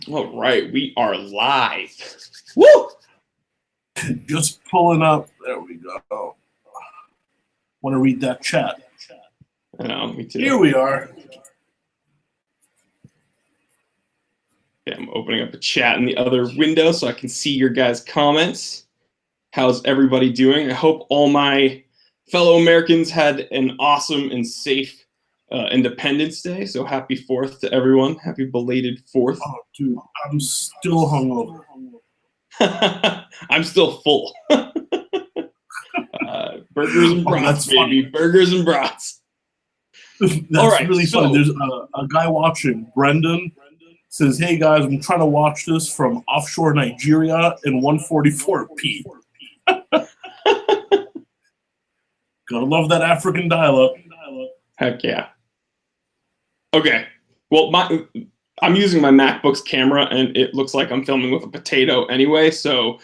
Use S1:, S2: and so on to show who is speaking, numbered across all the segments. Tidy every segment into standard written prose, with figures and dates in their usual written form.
S1: All right, we are live. Woo!
S2: Just pulling up. There we go. Want to read that chat?
S1: I know, me too.
S2: Here we are.
S1: Okay, I'm opening up a chat in the other window so I can see your guys' comments. How's everybody doing? I hope all my fellow Americans had an awesome and safe Independence Day. So happy 4th to everyone. Happy belated 4th.
S2: Oh, dude, I'm still hungover.
S1: I'm still full. Burgers and brats, baby. Funny. Burgers and brats.
S2: That's all right, really funny. There's a guy watching. Brendan says, "Hey guys, I'm trying to watch this from offshore Nigeria in 144p." Gotta love that African dial-up.
S1: Heck yeah. Okay. Well, I'm using my MacBook's camera, and it looks like I'm filming with a potato anyway. So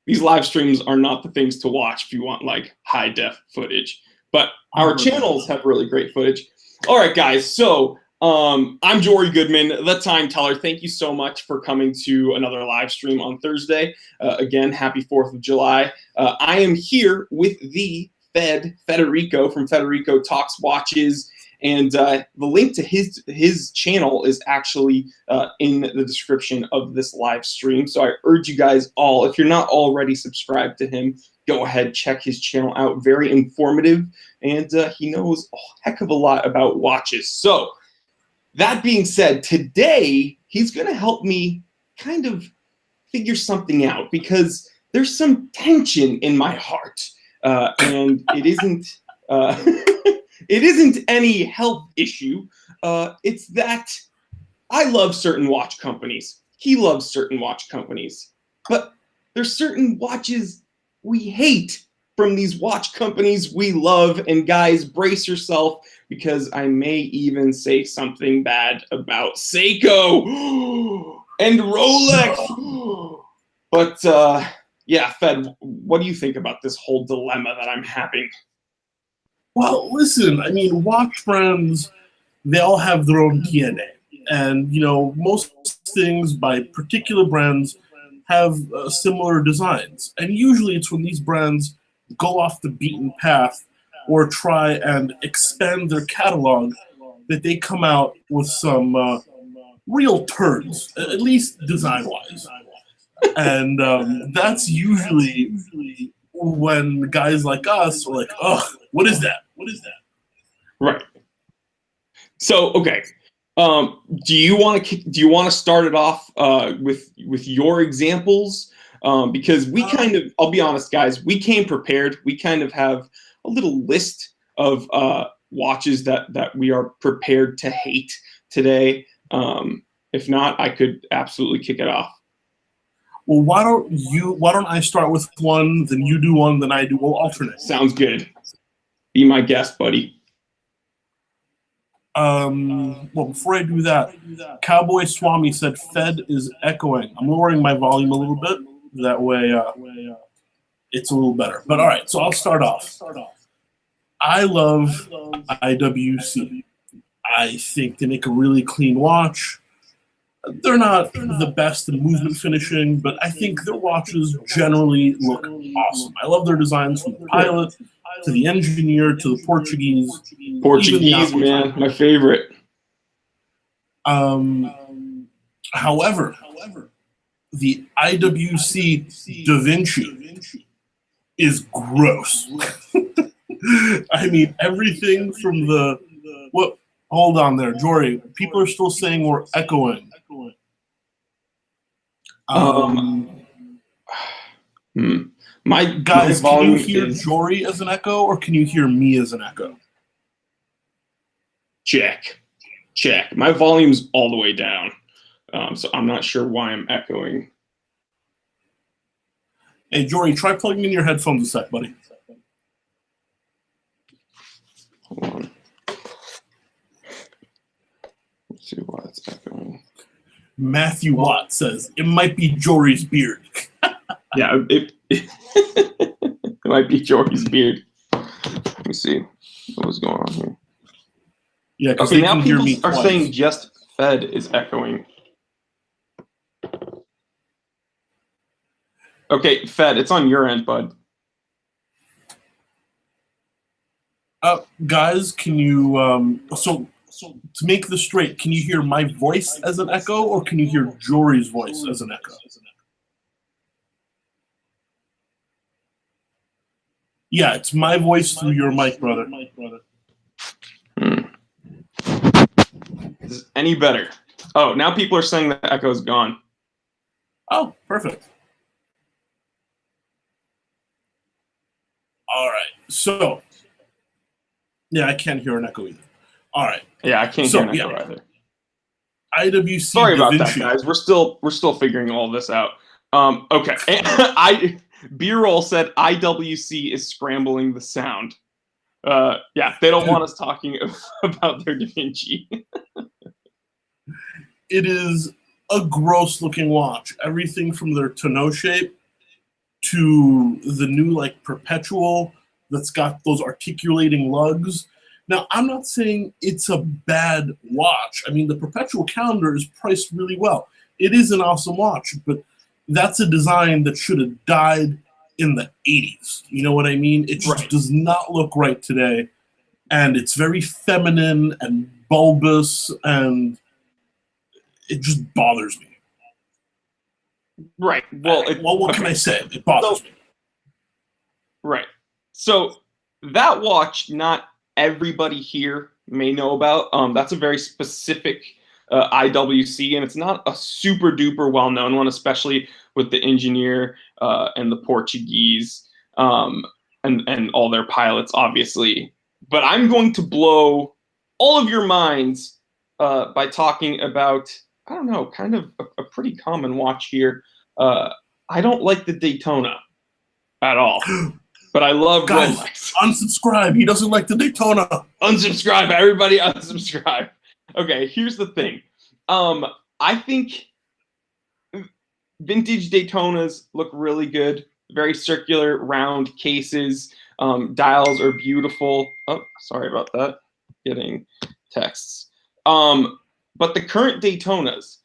S1: these live streams are not the things to watch if you want like high def footage. But our channels have really great footage. All right, guys. So I'm Jory Goodman, the Time Teller. Thank you so much for coming to another live stream on Thursday. Again, happy 4th of July. I am here with the Federico from Federico Talks Watches. And the link to his channel is actually in the description of this live stream. So I urge you guys all, if you're not already subscribed to him, go ahead, check his channel out. Very informative, and he knows a heck of a lot about watches. So that being said, today he's going to help me kind of figure something out because there's some tension in my heart, and it isn't... It isn't any health issue. It's that I love certain watch companies. He loves certain watch companies. But there's certain watches we hate from these watch companies we love. And guys, brace yourself because I may even say something bad about Seiko and Rolex. But yeah, Fed, what do you think about this whole dilemma that I'm having?
S2: Well, listen, I mean, watch brands, they all have their own DNA. And, you know, most things by particular brands have similar designs. And usually it's when these brands go off the beaten path or try and expand their catalog that they come out with some real turds, at least design-wise. And that's usually when guys like us are like, "Ugh, what is that? What is that?"
S1: Right. So, okay. Do you want to start it off with your examples? Because we kind of, I'll be honest, guys, we came prepared. We kind of have a little list of watches that we are prepared to hate today. If not, I could absolutely kick it off.
S2: Well, why don't I start with one, then you do one, then I do. We'll alternate.
S1: Sounds good. Be my guest, buddy.
S2: Well, before I do that, Cowboy Swami said Fed is echoing. I'm lowering my volume a little bit. That way it's a little better. But all right, so I'll start off. I love IWC. I think they make a really clean watch. They're not the best in movement finishing, but I think their watches generally look awesome. I love their designs from the pilot to the engineer to the Portuguese.
S1: Portuguese, man, my favorite.
S2: However, the IWC Da Vinci is gross. I mean, everything from the... What? Hold on there, Jory. People are still saying we're echoing.
S1: My
S2: guys, can you hear Jory as an echo, or can you hear me as an echo?
S1: Check. My volume's all the way down, so I'm not sure why I'm echoing.
S2: Hey, Jory, try plugging in your headphones a sec, buddy.
S1: Hold on. Let's see why it's echoing.
S2: Matthew Watt says, it might be Jory's beard.
S1: Yeah, it might be Jory's beard. Let me see what was going on here.
S2: Yeah,
S1: okay, now people are saying just Fed is echoing. Okay, Fed, it's on your end, bud.
S2: Guys, can you so to make this straight, can you hear my voice as an echo, or can you hear Jory's voice as an echo? Yeah, it's my voice through your mic, brother.
S1: Is this any better? Oh, now people are saying the echo's gone.
S2: Oh, perfect. All right. So, yeah, I can't hear an echo either. All right.
S1: Yeah, I can't hear an echo either.
S2: IWC.
S1: Sorry about that, guys. We're still figuring all this out. Okay. B-roll said IWC is scrambling the sound. Yeah, they don't want us talking about their DaVinci.
S2: It is a gross looking watch. Everything from their tonneau shape to the new like perpetual that's got those articulating lugs. Now, I'm not saying it's a bad watch. I mean, the perpetual calendar is priced really well. It is an awesome watch, but that's a design that should have died in the 80s. You know what I mean? It just does not look right today. And it's very feminine and bulbous, and it just bothers me.
S1: Right. Well,
S2: what can I say? It bothers me.
S1: Right. So that watch, not everybody here may know about. That's a very specific IWC, and it's not a super duper well known one, especially with the engineer and the Portuguese and all their pilots, obviously. But I'm going to blow all of your minds by talking about, I don't know, kind of a pretty common watch here. I don't like the Daytona at all. But I love Rolex.
S2: Unsubscribe. He doesn't like the Daytona.
S1: Unsubscribe. Everybody unsubscribe. Okay, here's the thing. I think vintage Daytonas look really good. Very circular, round cases. Dials are beautiful. Oh, sorry about that. Getting texts. But the current Daytonas,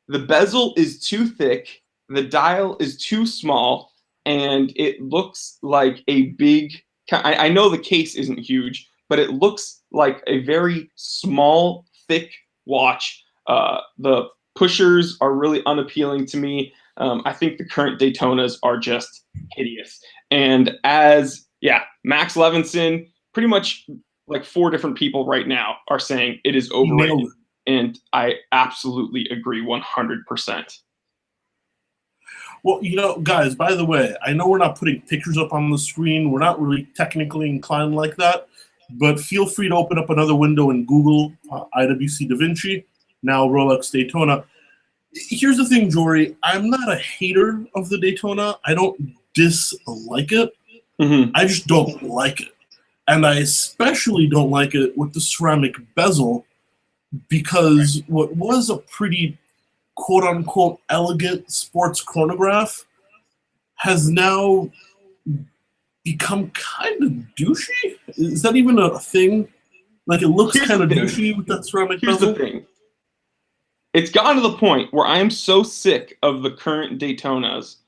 S1: the bezel is too thick. The dial is too small. And it looks like a big, I know the case isn't huge, but it looks like a very small, thick watch. The pushers are really unappealing to me. I think the current Daytonas are just hideous. And Max Levinson, pretty much like 4 different people right now are saying it is overrated. And I absolutely agree 100%.
S2: Well, guys, by the way, I know we're not putting pictures up on the screen. We're not really technically inclined like that. But feel free to open up another window and Google IWC DaVinci, now Rolex Daytona. Here's the thing, Jory. I'm not a hater of the Daytona. I don't dislike it.
S1: Mm-hmm.
S2: I just don't like it. And I especially don't like it with the ceramic bezel, because what was a pretty quote-unquote elegant sports chronograph has now become kind of douchey. Is that even a thing? Like, it looks kind of douchey with that ceramic bezel.
S1: Here's the thing. It's gotten to the point where I am so sick of the current Daytonas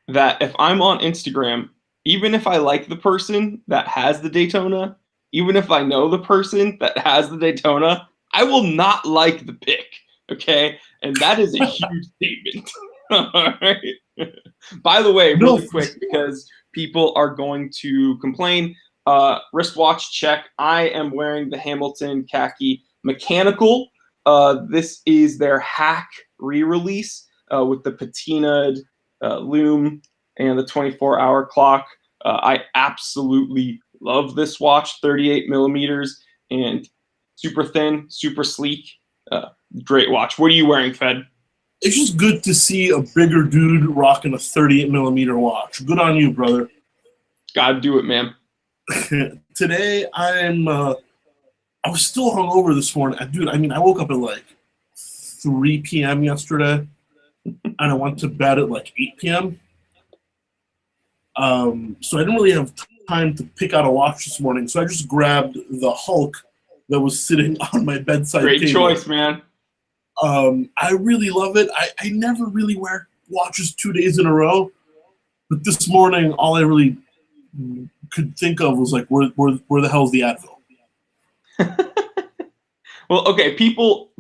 S1: that if I'm on Instagram, even if I like the person that has the Daytona, even if I know the person that has the Daytona, I will not like the pic. Okay? And that is a huge statement. All right. By the way, really quick, because people are going to complain. Wristwatch check. I am wearing the Hamilton khaki mechanical. This is their hack re-release with the patinaed lume and the 24-hour clock. I absolutely love this watch. 38 millimeters and super thin, super sleek. Great watch. What are you wearing, Fed?
S2: It's just good to see a bigger dude rocking a 38 millimeter watch. Good on you, brother.
S1: Gotta do it, man.
S2: Today, I was still hungover this morning. Dude, I woke up at like 3 p.m. yesterday, and I went to bed at like 8 p.m. So I didn't really have time to pick out a watch this morning, so I just grabbed the Hulk that was sitting on my bedside table.
S1: Great choice, man.
S2: I really love it. I never really wear watches 2 days in a row, But this morning, all I really could think of was like, where the hell's the Advil?
S1: Well, okay, people,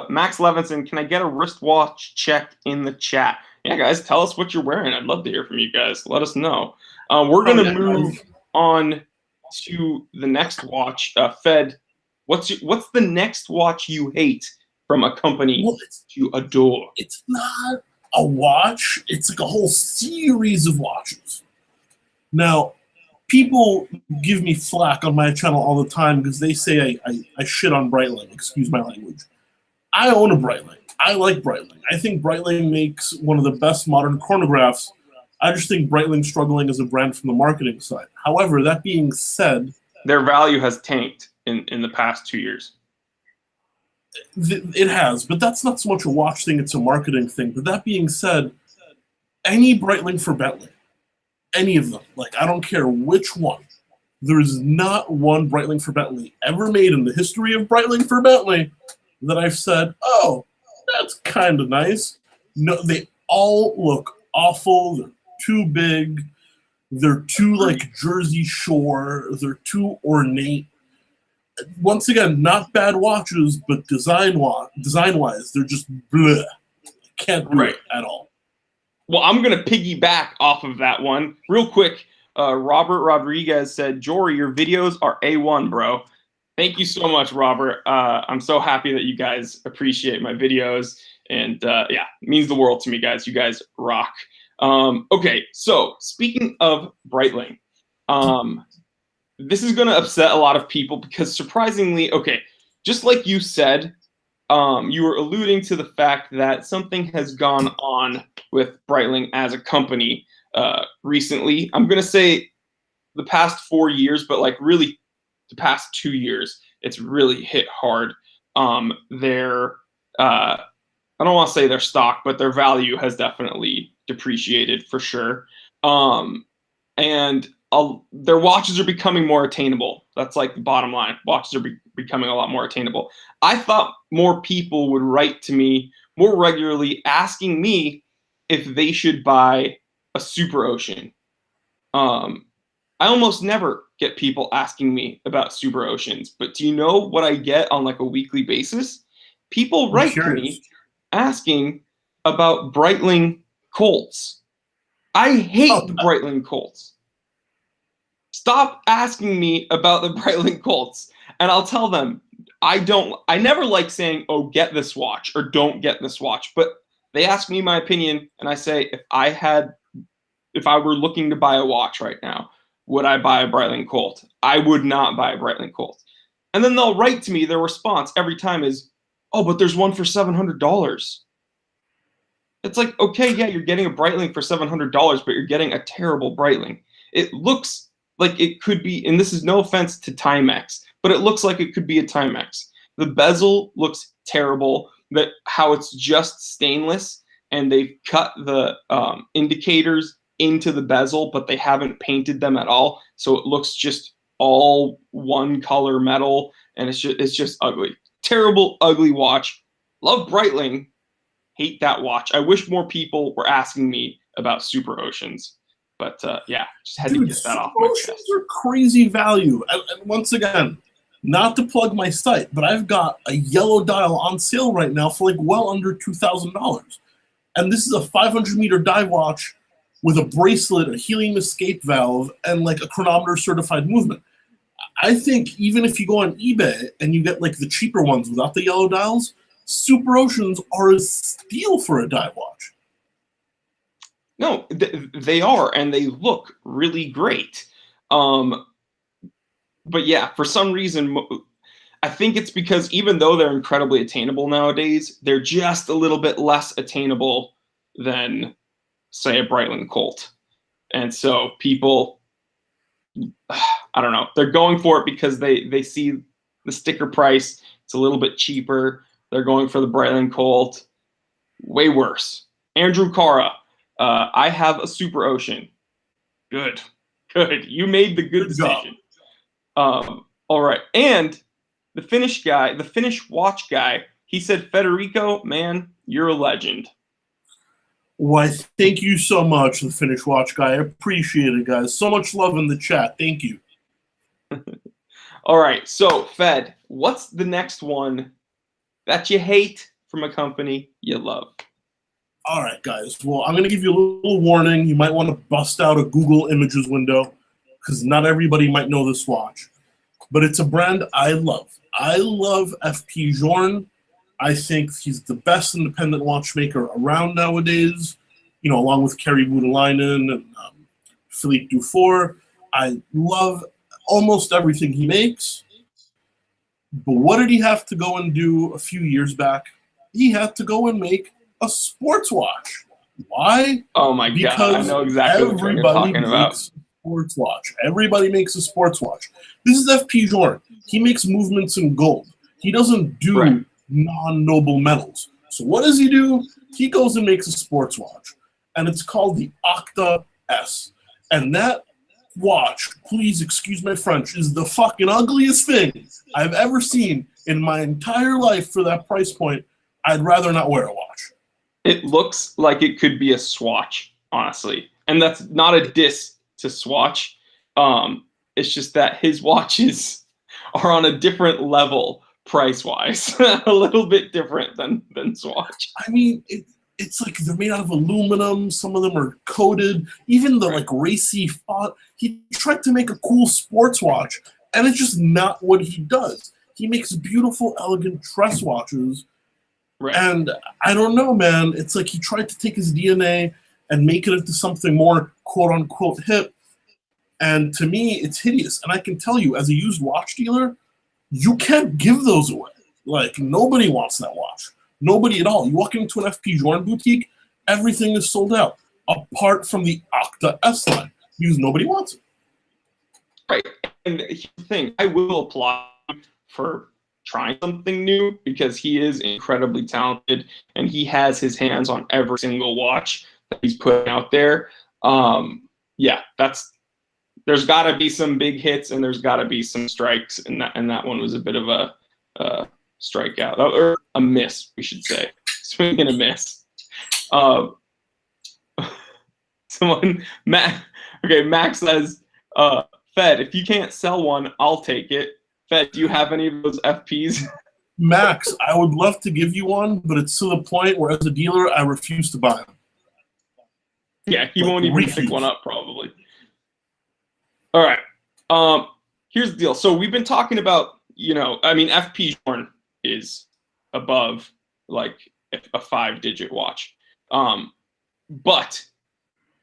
S1: Max Levinson, can I get a wristwatch check in the chat? Yeah, guys, tell us what you're wearing. I'd love to hear from you guys. Let us know. We're
S2: Oh
S1: gonna
S2: yeah,
S1: move on to the next watch. Fed, what's the next watch you hate from a company
S2: well,
S1: you adore?
S2: it's not a watch. It's like a whole series of watches. Now, people give me flack on my channel all the time because they say I shit on Breitling. Excuse my language. I own a Breitling. I like Breitling. I think Breitling makes one of the best modern chronographs. I just think Breitling's struggling as a brand from the marketing side. However, that being said,
S1: Their value has tanked in the past 2 years.
S2: it has, but that's not so much a watch thing, it's a marketing thing. But that being said, any Breitling for Bentley, any of them, like I don't care which one, there is not one Breitling for Bentley ever made in the history of Breitling for Bentley that I've said, oh, that's kind of nice. No, they all look awful. They're too big. They're too like Jersey Shore. They're too ornate. Once again, not bad watches, but design-wise, they're just bleh. Can't do it at all.
S1: Well, I'm going to piggyback off of that one real quick. Robert Rodriguez said, Jory, your videos are A1, bro. Thank you so much, Robert. I'm so happy that you guys appreciate my videos. And yeah, it means the world to me, guys. You guys rock. Okay, so speaking of Breitling, this is going to upset a lot of people because surprisingly, okay, just like you said, you were alluding to the fact that something has gone on with Breitling as a company recently. I'm going to say the past 4 years, but like really the past 2 years, it's really hit hard. Their I don't want to say their stock, but their value has definitely depreciated for sure. And their watches are becoming more attainable. That's like the bottom line. Watches are becoming a lot more attainable. I thought more people would write to me more regularly asking me if they should buy a Super Ocean. I almost never get people asking me about Super Oceans, but do you know what I get on like a weekly basis? People
S2: I'm
S1: write to
S2: curious.
S1: me asking about Breitling Colts. I hate the Breitling Colts. Stop asking me about the Breitling Colts, and I'll tell them I never like saying, oh, get this watch or don't get this watch, but they ask me my opinion, and I say if I were looking to buy a watch right now, would I buy a Breitling Colt? I would not buy a Breitling Colt. And then they'll write to me, their response every time is, oh, but there's one for $700. It's like, okay, yeah, you're getting a Breitling for $700, but you're getting a terrible Breitling. It looks like it could be, and this is no offense to Timex, but it looks like it could be a Timex. The bezel looks terrible, that how it's just stainless, and they've cut the indicators into the bezel, but they haven't painted them at all, so it looks just all one color metal, and it's just ugly. Terrible, ugly watch. Love Breitling. Hate that watch. I wish more people were asking me about Super Oceans, but yeah, just had to get that off my chest.
S2: Super Oceans are crazy value. And once again, not to plug my site, but I've got a yellow dial on sale right now for like well under $2,000. And this is a 500-meter dive watch with a bracelet, a helium escape valve, and like a chronometer certified movement. I think even if you go on eBay and you get like the cheaper ones without the yellow dials, Super Oceans are a steal for a dive watch.
S1: No, they are, and they look really great. But yeah, for some reason, I think it's because even though they're incredibly attainable nowadays, they're just a little bit less attainable than, say, a Breitling Colt. And so people, I don't know, they're going for it because they see the sticker price. It's a little bit cheaper. They're going for the Breitling Colt. Way worse. Andrew Cara, I have a Super Ocean. Good. Good. You made the good decision. All right. And the Finnish guy, the Finnish watch guy, he said, Federico, man, you're a legend.
S2: Why, thank you so much, the Finnish Watch guy. I appreciate it, guys. So much love in the chat. Thank you.
S1: All right, so Fed, what's the next one that you hate from a company you love?
S2: All right, guys. Well, I'm going to give you a little warning. You might want to bust out a Google Images window because not everybody might know this watch. But it's a brand I love. I love FP Journe. I think he's the best independent watchmaker around nowadays, you know, along with Kerry Voutilainen and Philippe Dufour. I love almost everything he makes. But what did he have to go and do a few years back? He had to go and make a sports watch. Why?
S1: Oh my God, I know exactly what you're talking about.
S2: Makes a sports watch. Everybody makes a sports watch. This is FP Journe. He makes movements in gold. He doesn't do non-noble metals. So what does he do? He goes and makes a sports watch. And it's called the Octa S. And that watch, please excuse my French, is the fucking ugliest thing I've ever seen in my entire life for that price point. I'd rather not wear a watch.
S1: It looks like it could be a Swatch, honestly. And that's not a diss to Swatch. It's just that his watches are on a different level price-wise. A little bit different than Swatch.
S2: I mean, it's like they're made out of aluminum. Some of them are coated. Even the like racy font. He tried to make a cool sports watch, and it's just not what he does. He makes beautiful, elegant dress watches. Right. And I don't know, man. It's like he tried to take his DNA and make it into something more quote-unquote hip. And to me, it's hideous. And I can tell you, as a used watch dealer, you can't give those away. Like, nobody wants that watch. Nobody at all. You walk into an FP Journe boutique, everything is sold out, apart from the Octa S line, because nobody wants it.
S1: Right. And here's the thing. I will applaud him for trying something new because he is incredibly talented and he has his hands on every single watch that he's putting out there. Yeah, there's got to be some big hits and there's got to be some strikes, and that one was a bit of a strikeout or a miss, we should say. Swing and a miss. Max says, Fed, if you can't sell one, I'll take it. Fed, do you have any of those FPs?
S2: Max, I would love to give you one, but it's to the point where as a dealer, I refuse to buy them.
S1: Yeah, he won't even pick one up probably. All right. Here's the deal. So we've been talking about, FP Journe is above like a 5-digit watch. But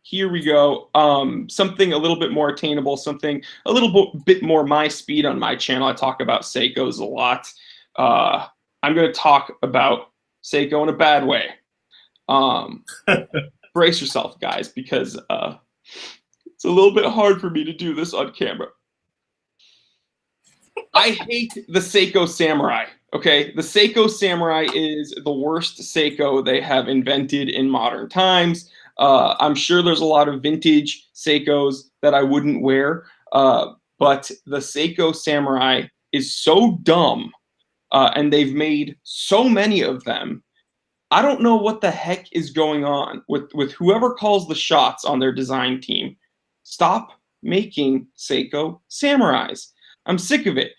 S1: here we go. Something a little bit more attainable, something a little bit more my speed on my channel. I talk about Seikos a lot. I'm going to talk about Seiko in a bad way. Brace yourself, guys, because it's a little bit hard for me to do this on camera. I hate the Seiko Samurai. Okay, the Seiko Samurai is the worst Seiko they have invented in modern times. I'm sure there's a lot of vintage Seikos that I wouldn't wear, but the Seiko Samurai is so dumb, and they've made so many of them. I don't know what the heck is going on with whoever calls the shots on their design team. Stop making Seiko Samurais. I'm sick of it.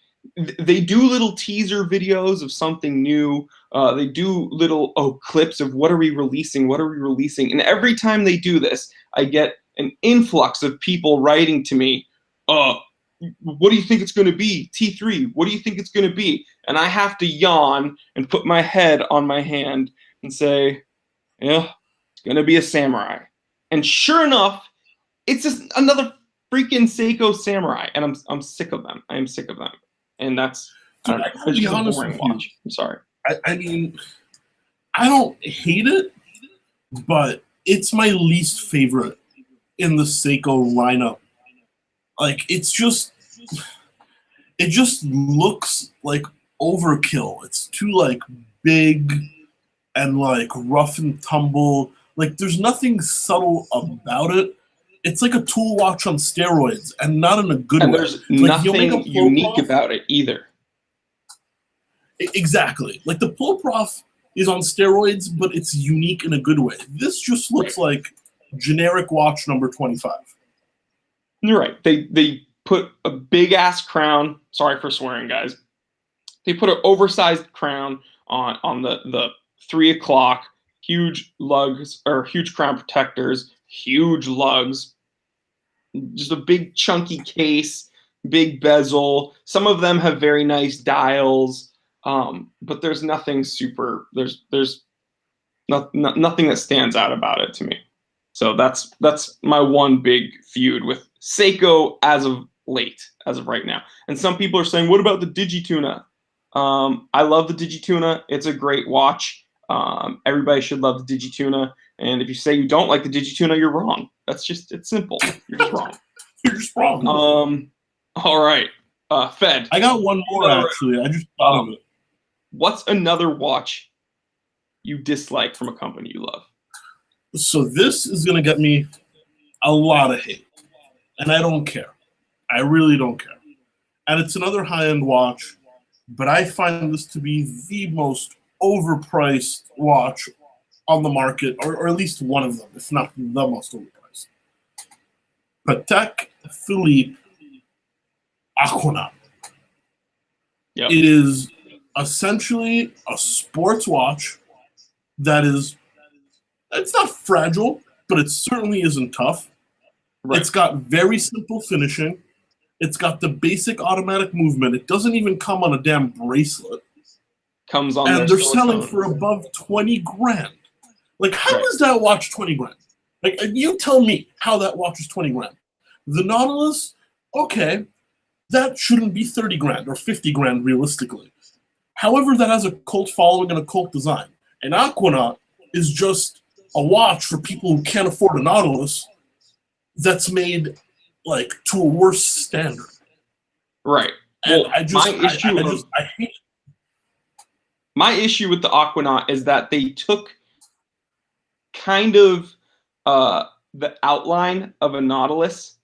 S1: They do little teaser videos of something new. They do little clips of what are we releasing? What are we releasing? And every time they do this, I get an influx of people writing to me, what do you think it's going to be? T3, what do you think it's going to be? And I have to yawn and put my head on my hand and say, yeah, it's going to be a Samurai. And sure enough, it's just another freaking Seiko Samurai. And I'm sick of them. I am sick of them. And that's it's just a boring watch. I'm sorry.
S2: I mean, I don't hate it, but it's my least favorite in the Seiko lineup. Like, it just looks like overkill. It's too like big and like rough and tumble. Like, there's nothing subtle about it. It's like a tool watch on steroids, and not in a good way.
S1: And there's nothing unique about it either.
S2: Exactly. Like, the Ploprof is on steroids, but it's unique in a good way. This just looks like generic watch number 25.
S1: You're right. They put a big ass crown. Sorry for swearing, guys. They put an oversized crown on the 3 o'clock. Huge lugs or huge crown protectors. Huge lugs. Just a big chunky case. Big bezel. Some of them have very nice dials, but there's nothing super. There's nothing that stands out about it to me. So that's my one big feud with Seiko as of late, as of right now. And some people are saying, what about the Digituna? I love the Digituna. It's a great watch. Everybody should love the Digituna. And if you say you don't like the Digituna, you're wrong. It's simple. You're just wrong.
S2: You're just wrong.
S1: All right. Fed.
S2: I got one more, actually. I just thought of it.
S1: What's another watch you dislike from a company you love?
S2: So this is going to get me a lot of hate. And I don't care. I really don't care. And it's another high-end watch, but I find this to be the most overpriced watch on the market, or at least one of them, if not the most overpriced. Patek Philippe Aquanaut.
S1: Yep.
S2: It is essentially a sports watch that is, it's not fragile, but it certainly isn't tough. Right. It's got very simple finishing. It's got the basic automatic movement. It doesn't even come on a damn bracelet.
S1: Comes on,
S2: and they're selling for above 20 grand. Like, how is that watch 20 grand? Like, you tell me how that watch is 20 grand. The Nautilus, okay, that shouldn't be 30 grand or 50 grand realistically. However, that has a cult following and a cult design. An Aquanaut is just a watch for people who can't afford a Nautilus that's made like to a worse standard.
S1: Right.
S2: And
S1: well,
S2: I hate it.
S1: My issue with the Aquanaut is that they took kind of the outline of a Nautilus,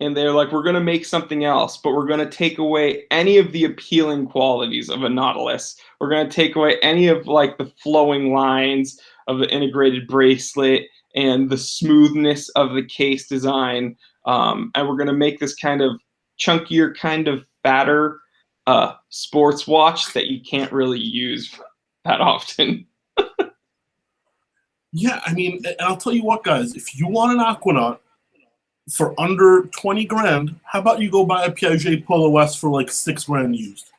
S1: and they're like, we're going to make something else, but we're going to take away any of the appealing qualities of a Nautilus. We're going to take away any of like the flowing lines of the integrated bracelet and the smoothness of the case design. And we're going to make this kind of chunkier, kind of fatter sports watch that you can't really use that often.
S2: Yeah, I mean, and I'll tell you what, guys, if you want an Aquanaut for under 20 grand, how about you go buy a Piaget Polo S for like 6 grand used?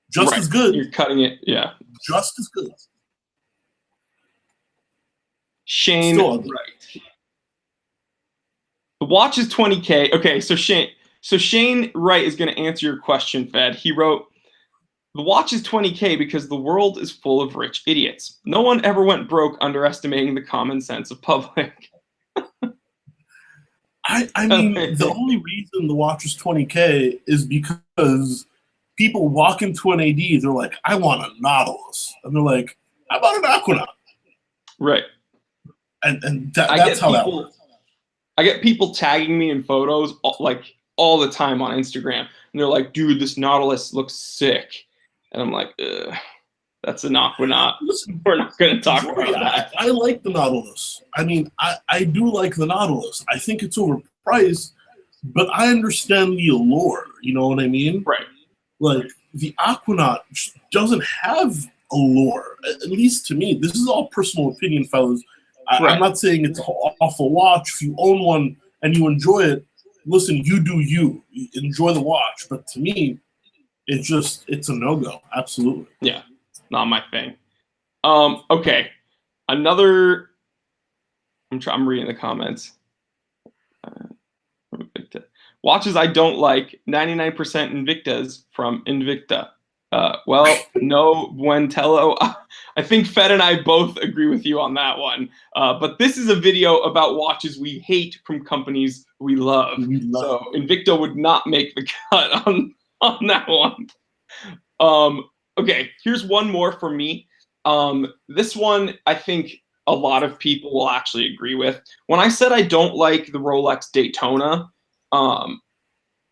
S2: Just as good.
S1: You're cutting it, yeah.
S2: Just as good.
S1: Shane, right. The watch is 20K. Okay, so Shane Wright is going to answer your question, Fed. He wrote, the watch is 20K because the world is full of rich idiots. No one ever went broke underestimating the common sense of public.
S2: I mean, the only reason the watch is 20K is because people walk into an AD, they're like, I want a Nautilus. And they're like, how about an Aquanaut?
S1: Right.
S2: And that's how that works.
S1: I get people tagging me in photos like all the time on Instagram. And they're like, dude, this Nautilus looks sick. And I'm like, that's an Aquanaut. We're not going to talk about that.
S2: I like the Nautilus. I mean, I do like the Nautilus. I think it's overpriced, but I understand the allure. You know what I mean?
S1: Right.
S2: Like, the Aquanaut doesn't have allure, at least to me. This is all personal opinion, fellas. I'm not saying it's an awful watch. If you own one and you enjoy it, listen, you do you. Enjoy the watch. But to me, it's a no-go. Absolutely.
S1: Yeah, not my thing. Okay, another. I'm reading the comments. Watches I don't like. 99% Invictas from Invicta. Well, no Buentello. I think Fed and I both agree with you on that one. But this is a video about watches we hate from companies we love. So Invicta would not make the cut on that one. Okay, here's one more for me. This one I think a lot of people will actually agree with. When I said I don't like the Rolex Daytona,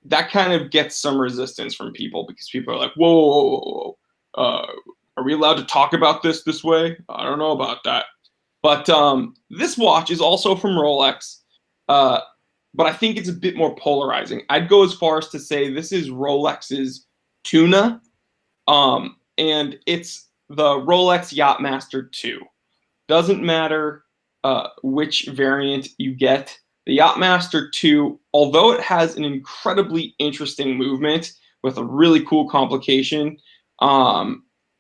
S1: that kind of gets some resistance from people because people are like, whoa, are we allowed to talk about this way? I don't know about that. But this watch is also from Rolex, but I think it's a bit more polarizing. I'd go as far as to say this is Rolex's Tuna, and it's the Rolex Yachtmaster 2. Doesn't matter which variant you get. The Yachtmaster 2, although it has an incredibly interesting movement with a really cool complication,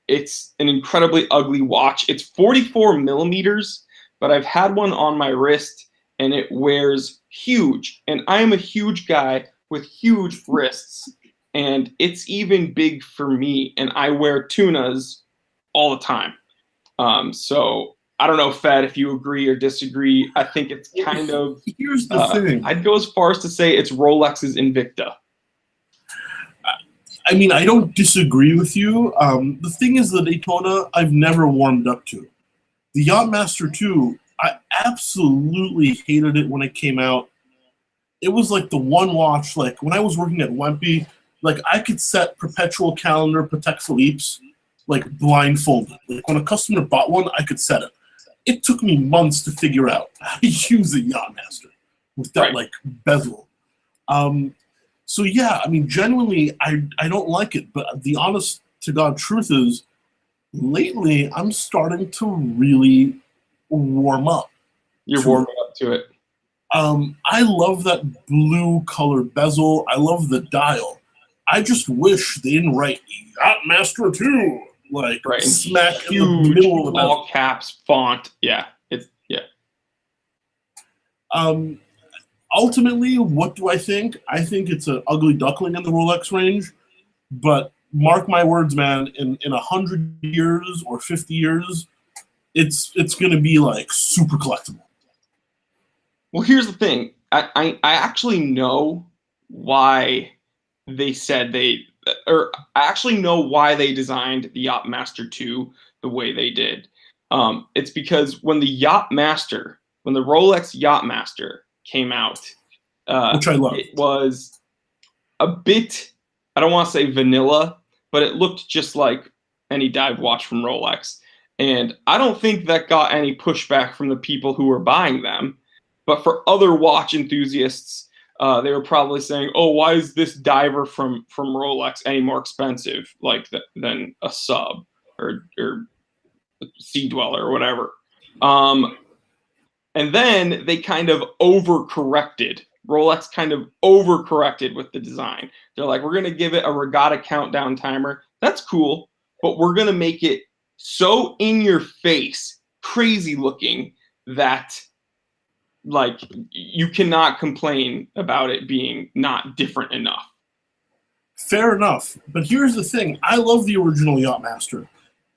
S1: it's an incredibly ugly watch. It's 44 millimeters, but I've had one on my wrist and it wears huge. And I am a huge guy with huge wrists, and it's even big for me. And I wear Tunas all the time. So I don't know, Fed, if you agree or disagree. I think it's kind of.
S2: Here's the thing.
S1: I'd go as far as to say it's Rolex's Invicta.
S2: I mean, I don't disagree with you. The thing is, the Daytona, I've never warmed up to. The Yachtmaster 2, I absolutely hated it when it came out. It was like the one watch, like when I was working at Wempy, like I could set perpetual calendar Patek Philippe's like blindfolded. Like when a customer bought one, I could set it. It took me months to figure out how to use a Yachtmaster with that like bezel. So yeah, I mean, genuinely, I don't like it. But the honest to God truth is, lately I'm starting to really warm up.
S1: You're warming up to it.
S2: I love that blue color bezel. I love the dial. I just wish they didn't write Yachtmaster 2 like smack
S1: huge,
S2: in the middle of the bezel.
S1: All caps font. Yeah, it's yeah.
S2: Ultimately, what do I think? I think it's an ugly duckling in the Rolex range, but mark my words, man, in 100 years or 50 years, it's going to be like super collectible.
S1: Well, here's the thing. I actually know why they said I actually know why they designed the Yachtmaster 2 the way they did. It's because when the Rolex Yachtmaster came out,
S2: which I love.
S1: It was a bit, I don't want to say vanilla, but it looked just like any dive watch from Rolex. And I don't think that got any pushback from the people who were buying them. But for other watch enthusiasts, they were probably saying, "Oh, why is this diver from Rolex any more expensive than a sub or Sea Dweller or whatever?" And then they kind of overcorrected. Rolex kind of overcorrected with the design. They're like, "We're going to give it a regatta countdown timer. That's cool, but we're going to make it so in your face, crazy looking that like you cannot complain about it being not different enough."
S2: Fair enough. But here's the thing. I love the original Yachtmaster.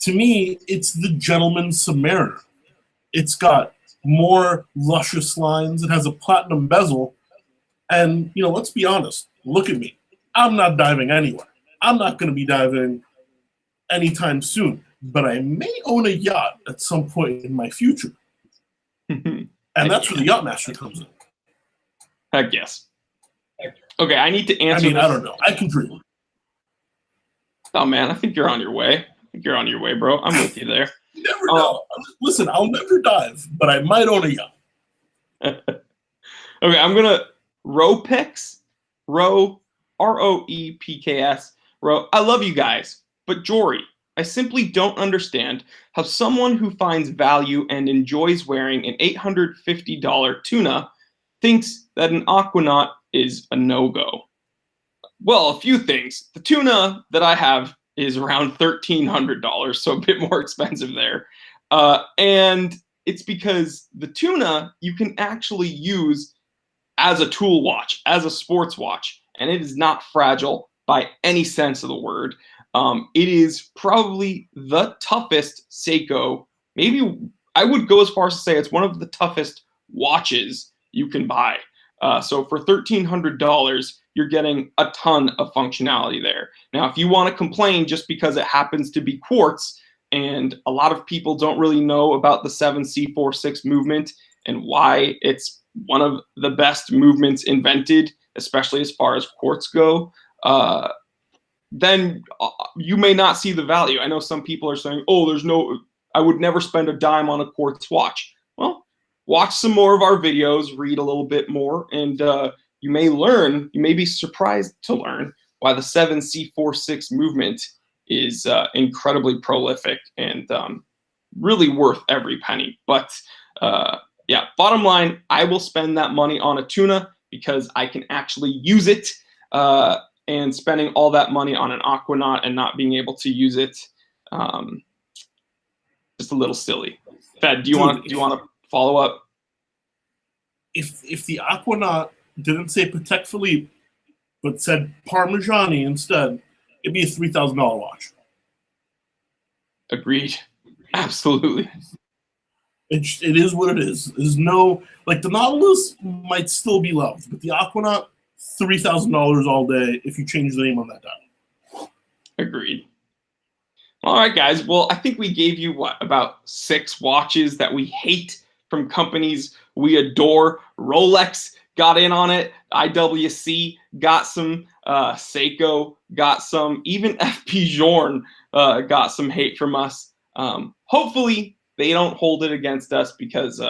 S2: To me, it's the Gentleman's Submariner. It's got more luscious lines. It has a platinum bezel. And, let's be honest. Look at me. I'm not diving anywhere. I'm not going to be diving anytime soon. But I may own a yacht at some point in my future. And that's where the Yachtmaster comes in.
S1: Heck yes. Okay, I need to answer this.
S2: I don't know. I can dream.
S1: Oh, man, I think you're on your way. You're on your way, bro. I'm with you there.
S2: You never know. Listen, I'll never dive, but I might own a yacht.
S1: Okay, I'm going to Roepks, Roepks, I love you guys, but Jory, I simply don't understand how someone who finds value and enjoys wearing an $850 tuna thinks that an Aquanaut is a no-go. Well, a few things. The tuna that I have is around $1,300, so a bit more expensive there. And it's because the tuna you can actually use as a tool watch, as a sports watch, and it is not fragile by any sense of the word. It is probably the toughest Seiko. Maybe I would go as far as to say it's one of the toughest watches you can buy. So for $1,300, you're getting a ton of functionality there. Now, if you want to complain just because it happens to be quartz, and a lot of people don't really know about the 7C46 movement and why it's one of the best movements invented, especially as far as quartz go, then you may not see the value. I know some people are saying, oh, I would never spend a dime on a quartz watch. Well, watch some more of our videos, read a little bit more, and you may be surprised to learn why the 7C46 movement is incredibly prolific and really worth every penny. But yeah, bottom line, I will spend that money on a tuna because I can actually use it. And spending all that money on an Aquanaut and not being able to use it, just a little silly. Fed, do you want to follow up?
S2: If the Aquanaut didn't say Patek Philippe, but said Parmigiani instead, it'd be a $3,000 watch.
S1: Agreed. Absolutely.
S2: It is what it is. There's no, like, the Nautilus might still be loved, but the Aquanaut, $3,000 all day if you change the name on that dial.
S1: Agreed. All right, guys. Well, I think we gave you about 6 watches that we hate from companies we adore. Rolex got in on it. IWC got some. Seiko got some. Even FP Journe got some hate from us. Hopefully they don't hold it against us because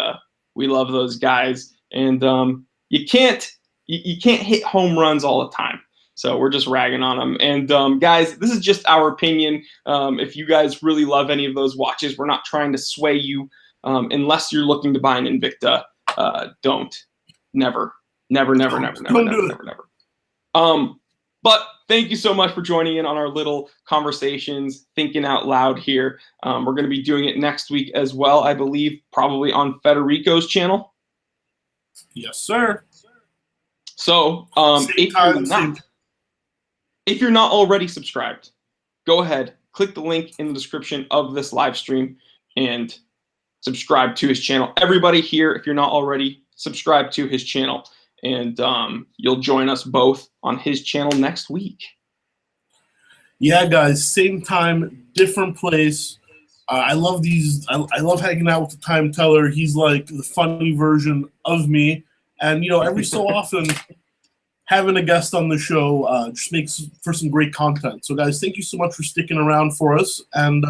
S1: we love those guys, and you can't hit home runs all the time. So we're just ragging on them. And guys, this is just our opinion. If you guys really love any of those watches, we're not trying to sway you. Unless you're looking to buy an Invicta, don't. Never. But thank you so much for joining in on our little conversations, thinking out loud here. We're going to be doing it next week as well, I believe, probably on Federico's channel.
S2: Yes, sir.
S1: So if you're not already subscribed, go ahead, click the link in the description of this live stream and subscribe to his channel. Everybody here, if you're not already, subscribe to his channel, and you'll join us both on his channel next week.
S2: Yeah, guys, same time, different place. I love these. I love hanging out with the time teller. He's like the funny version of me. And, every so often, having a guest on the show just makes for some great content. So, guys, thank you so much for sticking around for us. And,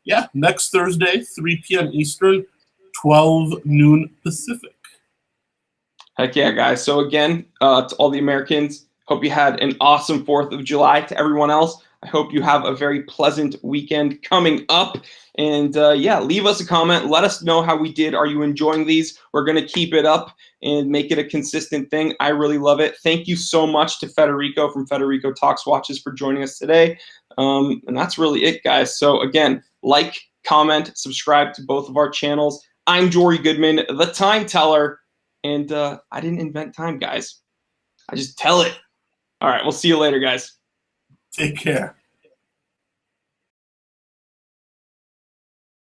S2: yeah, next Thursday, 3 p.m. Eastern, 12 noon Pacific.
S1: Heck yeah, guys. So, again, to all the Americans, hope you had an awesome 4th of July. To everyone else, I hope you have a very pleasant weekend coming up. And, yeah, leave us a comment. Let us know how we did. Are you enjoying these? We're going to keep it up and make it a consistent thing. I really love it. Thank you so much to Federico from Federico Talks Watches for joining us today. And that's really it, guys. So, again, like, comment, subscribe to both of our channels. I'm Jory Goodman, the time teller. And I didn't invent time, guys. I just tell it. All right, we'll see you later, guys.
S2: Take care.